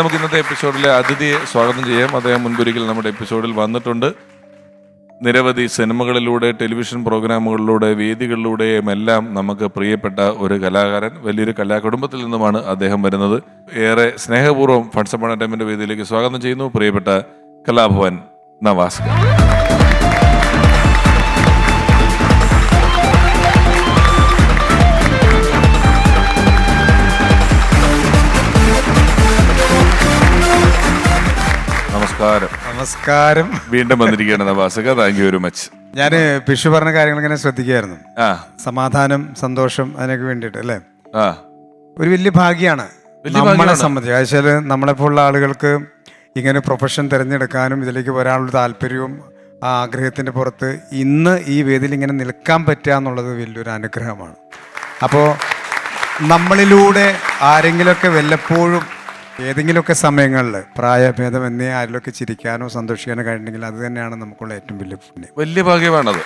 നമുക്ക് ഇന്നത്തെ എപ്പിസോഡിലെ അതിഥിയെ സ്വാഗതം ചെയ്യാം. അദ്ദേഹം മുൻപൊരിക്കൽ നമ്മുടെ എപ്പിസോഡിൽ വന്നിട്ടുണ്ട്. നിരവധി സിനിമകളിലൂടെ, ടെലിവിഷൻ പ്രോഗ്രാമുകളിലൂടെ, വേദികളിലൂടെയും എല്ലാം നമുക്ക് പ്രിയപ്പെട്ട ഒരു കലാകാരൻ. വലിയൊരു കലാകുടുംബത്തിൽ നിന്നുമാണ് അദ്ദേഹം വരുന്നത്. ഏറെ സ്നേഹപൂർവ്വം ഫണ്ട്സ് അപ്പോൺ എ ടൈമിന്റെ വേദിയിലേക്ക് സ്വാഗതം ചെയ്യുന്നു പ്രിയപ്പെട്ട കലാഭവൻ നവാസ്കർ. നമസ്കാരം. വീണ്ടും വന്നിരിക്കുകയാണ് നവാസ്ക. Thank you very much. ഞാൻ പിഷു പറഞ്ഞ കാര്യങ്ങൾ ഇങ്ങനെ ശ്രദ്ധിക്കുകയായിരുന്നു. സമാധാനം, സന്തോഷം, അതിനൊക്കെ വേണ്ടിയിട്ട് അല്ലേ, ഒരു വലിയ ഭാഗ്യമാണ് നമ്മളെ സംബന്ധിച്ച്. വെച്ചാല് നമ്മളെപ്പോലുള്ള ആളുകൾക്ക് ഇങ്ങനെ പ്രൊഫഷൻ തിരഞ്ഞെടുക്കാനും ഇതിലേക്ക് വരാനുള്ള താല്പര്യവും ആ ആഗ്രഹത്തിന്റെ പുറത്ത് ഇന്ന് ഈ വേദിയിൽ ഇങ്ങനെ നിൽക്കാൻ പറ്റുക എന്നുള്ളത് വലിയൊരു അനുഗ്രഹമാണ്. അപ്പോൾ നമ്മളിലൂടെ ആരെങ്കിലുമൊക്കെ വല്ലപ്പോഴും ഏതെങ്കിലുമൊക്കെ സമയങ്ങളിൽ പ്രായഭേദമെന്നേ ആരിലൊക്കെ ചിരിക്കാനോ സന്തോഷിക്കാനോ കഴിഞ്ഞെങ്കിൽ അത് തന്നെയാണ് നമുക്കുള്ള ഏറ്റവും വലിയ പുണ്യം, വലിയ ഭാഗ്യമാണത്.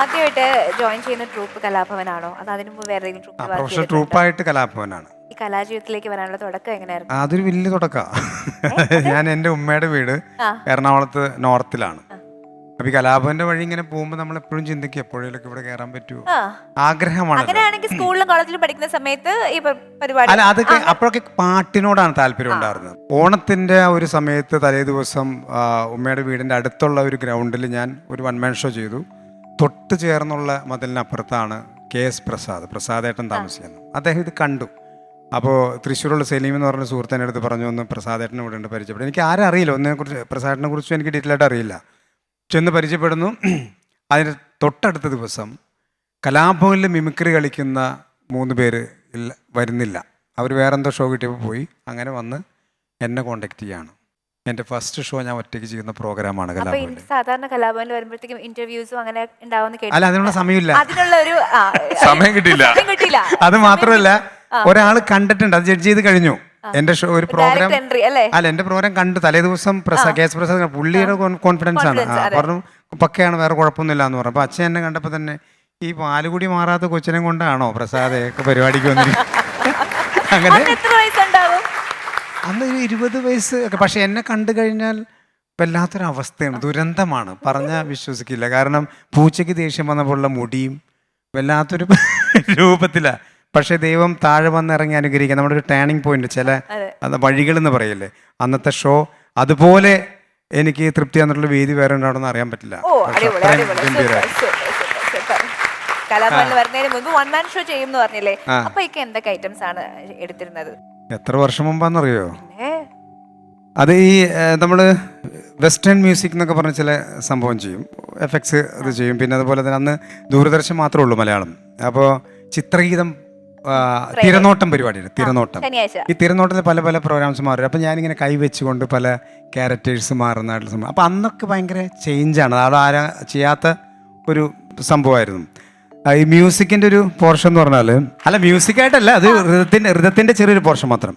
ആദ്യമായിട്ട് ജോയിൻ ചെയ്യുന്ന ട്രൂപ്പ് കലാഭവനാണോ അതോ അതിനു മുമ്പ് വേറെ പ്രൊഫഷണൽ ട്രൂപ്പായിട്ട് കലാഭവനാണ്. ഈ കലാജീവിതത്തിലേക്ക് വരാനുള്ള തുടക്കം എങ്ങനെയായിരുന്നു? അതൊരു വലിയ തുടക്കമാണ്. ഞാൻ എൻ്റെ ഉമ്മയുടെ വീട് എറണാകുളത്ത് നോർത്തിലാണ്. അപ്പൊ ഈ കലാഭവന്റെ വഴി ഇങ്ങനെ പോകുമ്പോൾ നമ്മൾ എപ്പോഴും ചിന്തിക്കും എപ്പോഴേലൊക്കെ ഇവിടെ കയറാൻ പറ്റുമോ, ആഗ്രഹമാണ്. സ്കൂളിലും കോളേജിലും പഠിക്കുന്ന സമയത്ത് ഈ പരിപാടി അല്ല, അതൊക്കെ അപ്പോഴൊക്കെ പാട്ടിനോടാണ് താല്പര്യം ഉണ്ടായിരുന്നത്. ഓണത്തിന്റെ ഒരു സമയത്ത് തലേ ദിവസം ഉമ്മയുടെ വീടിന്റെ അടുത്തുള്ള ഒരു ഗ്രൗണ്ടിൽ ഞാൻ ഒരു വൺമാൻ ഷോ ചെയ്തു. തൊട്ട് ചേർന്നുള്ള മതിലിനപ്പുറത്താണ് KS പ്രസാദേട്ടൻ താമസിക്കുന്നത്. അദ്ദേഹം ഇത് കണ്ടു. അപ്പോൾ തൃശ്ശൂരുള്ള സലീം എന്ന് പറഞ്ഞ സുഹൃത്തിൻ്റെ അടുത്ത് പറഞ്ഞു, ഒന്ന് പ്രസാദേട്ടനെ ഇവിടെ ഉണ്ട് പരിചയപ്പെടും. എനിക്ക് ആരും അറിയില്ല, ഒന്നിനെക്കുറിച്ച് പ്രസാദേട്ടനെ കുറിച്ചും എനിക്ക് ഡീറ്റെയിൽ ആയിട്ട് അറിയില്ല. ചെന്ന് പരിചയപ്പെടുന്നു. അതിന് തൊട്ടടുത്ത ദിവസം കലാഭവനിൽ മിമിക്രി കളിക്കുന്ന 3 പേര് വരുന്നില്ല. അവർ വേറെന്തോ ഷോ കിട്ടിയപ്പോൾ പോയി. അങ്ങനെ വന്ന് എന്നെ കോണ്ടാക്ട് ചെയ്യാണ്. എൻ്റെ ഫസ്റ്റ് ഷോ ഞാൻ ഒറ്റയ്ക്ക് ചെയ്യുന്ന പ്രോഗ്രാമാണ് കലാഭവനിൽ. സാധാരണ കലാഭവനിൽ വരുമ്പോഴത്തേക്കും ഇന്റർവ്യൂസും അങ്ങനെ ഉണ്ടാവുന്ന. അല്ല, അതിനുള്ള സമയമില്ല, സമയം കിട്ടില്ല. അത് മാത്രമല്ല, ഒരാൾ കണ്ടിട്ടുണ്ട്, അത് ജഡ്ജ് ചെയ്ത് കഴിഞ്ഞു. എന്റെ ഷോ ഒരു പ്രോഗ്രാം അല്ല, എന്റെ പ്രോഗ്രാം കണ്ടു തലേ ദിവസം KS പ്രസാദ്. പുള്ളിയുടെ കോൺഫിഡൻസ് ആണ്, പറഞ്ഞു പക്കയാണ്, വേറെ കുഴപ്പമൊന്നുമില്ല എന്ന് പറഞ്ഞു. അപ്പൊ അച്ഛൻ എന്നെ കണ്ടപ്പോ തന്നെ ഈ പാലുകൂടി മാറാത്ത കൊച്ചിനെ കൊണ്ടാണോ പ്രസാദ് പരിപാടിക്ക് വന്നിരിക്കുന്നത്? അങ്ങനെ അന്ന് ഒരു 20 വയസ്സ് ഒക്കെ. പക്ഷെ എന്നെ കണ്ടു കഴിഞ്ഞാൽ വല്ലാത്തൊരവസ്ഥയാണ്, ദുരന്തമാണ്, പറഞ്ഞാൽ വിശ്വസിക്കില്ല. കാരണം പൂച്ചയ്ക്ക് ദേഷ്യം വന്നപ്പോഴുള്ള മുടിയും വല്ലാത്തൊരു രൂപത്തിലാണ്. പക്ഷേ ദൈവം താഴെ വന്നിറങ്ങി അനുഗ്രഹിക്കുക. നമ്മുടെ ഒരു ടേണിംഗ് പോയിന്റ്, ചില വഴികൾ എന്ന് പറയല്ലേ, അന്നത്തെ ഷോ അതുപോലെ എനിക്ക് തൃപ്തി തന്നിട്ടുള്ള വേദി വേറെ ഉണ്ടാവണമെന്ന് അറിയാൻ പറ്റില്ല. എത്ര വർഷം മുമ്പാന്നറിയോ? അത് ഈ നമ്മള് വെസ്റ്റേൺ മ്യൂസിക് എന്നൊക്കെ പറഞ്ഞ ചില സംഭവം ചെയ്യും, എഫക്ട്സ് ഇത് ചെയ്യും. പിന്നെ അതുപോലെ തന്നെ അന്ന് ദൂരദർശൻ മാത്രമേ ഉള്ളൂ മലയാളം. അപ്പോൾ ചിത്രഗീതം, തിരനോട്ടം പരിപാടിയാണ്. തിരനോട്ടം, ഈ തിരനോട്ടത്തിൽ പല പല പ്രോഗ്രാംസ് മാറും. അപ്പം ഞാനിങ്ങനെ കൈവച്ചുകൊണ്ട് പല ക്യാരക്ടേഴ്സ് മാറുന്നതായിട്ടുള്ള സംഭവം. അപ്പം അന്നൊക്കെ ഭയങ്കര ചേഞ്ചാണ്, അവിടെ ആരാ ചെയ്യാത്ത ഒരു സംഭവമായിരുന്നു. ഈ മ്യൂസിക്കിൻ്റെ ഒരു പോർഷൻ എന്ന് പറഞ്ഞാൽ, അല്ല മ്യൂസിക്കായിട്ടല്ല, അത് ഹൃദയത്തിൻ്റെ ചെറിയൊരു പോർഷൻ മാത്രം.